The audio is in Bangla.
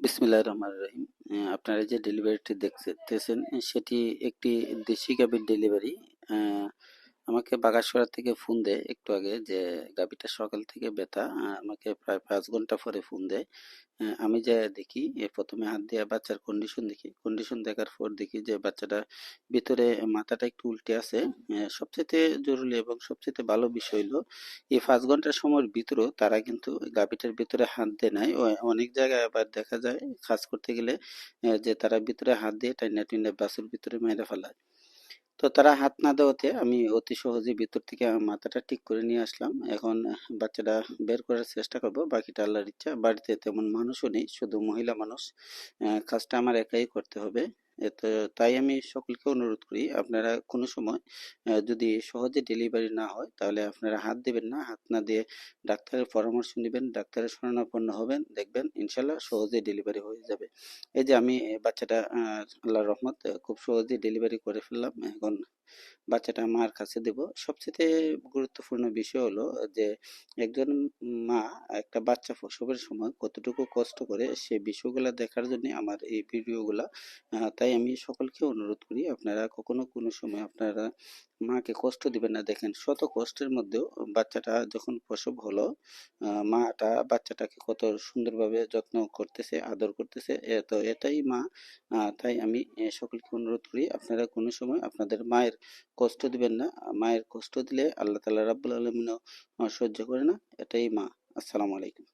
বিসমিল্লাহির রহমানির রহিম। আপনারা যে ডেলিভারিটি দেখতেছেন সেটি একটি দেশি গাভীর ডেলিভারি। আ আমাকে বাগাসপাড়া থেকে ফোন দেয় একটু আগে যে গাভীটা সকাল থেকে ব্যথা। আমাকে প্রায় ৫ ঘন্টা পরে ফোন দেয়। আমি যাইয়া দেখি, প্রথমে হাত দিয়া বাচ্চার কন্ডিশন দেখি। কন্ডিশন দেখার পর দেখি যে বাচ্চাটা ভিতরে মাথাটা একটু উল্টে আছে। সবচাইতে জরুরি এবং সবচাইতে ভালো বিষয় হইলো এই ৫ ঘন্টা সময়ের ভিতরেও তারা কিন্তু গাভীটার ভিতরে হাত দেয় নাই। অনেক জায়গায় আবার দেখা যায় কাজ করতে গেলে যে তারা ভিতরে হাত দিয়ে টাইনা টুইনা বাছুর ভিতরে মেরে ফেলায়। তো তারা হাত না দেওয়াতে আমি অতি সহজে ভিতর থেকে মাথাটা ঠিক করে নিয়ে আসলাম। এখন বাচ্চাটা বের করার চেষ্টা করব। বাকিটা আল্লাহর ইচ্ছা। বাড়িতে তেমন মানুষও নেই, শুধু মহিলা মানুষ। কাজটা আমার একাই করতে হবে। তো তাই আমি সকলকে অনুরোধ করি, আপনারা কোনো সময় যদি সহজে ডেলিভারি না হয় তাহলে আপনারা হাত দিবেন না। হাত না দিয়ে ডাক্তারের পরামর্শ নিবেন, ডাক্তারের শরণাপন্ন হবেন। দেখবেন ইনশাল্লাহ সহজে ডেলিভারি হয়ে যাবে। এই যে আমি বাচ্চাটা আল্লাহর রহমত খুব সহজেই ডেলিভারি করে ফেললাম। এখন বাচ্চাটা মার কাছে দেব। সবচেয়ে গুরুত্বপূর্ণ বিষয় হলো যে একজন মা একটা বাচ্চা প্রসবের সময় কতটুকু কষ্ট করে সে বিষয়গুলা দেখার জন্য আমার এই ভিডিওগুলা। তাই আমি সকলকে অনুরোধ করি, আপনারা কখনো কোনো সময় আপনারা মাকে কষ্ট দিবেন না। দেখেন শত কষ্টের মধ্যেও বাচ্চাটা যখন প্রসব হলো, মাটা বাচ্চাটাকে কত সুন্দরভাবে যত্ন করতেছে, আদর করতেছে। তো এটাই মা। তাই আমি সকলকে অনুরোধ করি, আপনারা কোনো সময় আপনাদের মায়ের কষ্ট দিবেন না। মায়ের কষ্ট দিলে আল্লাহ তাআলা রাব্বুল আলামিনও সহ্য করে না। এটাই মা। আসসালামু আলাইকুম।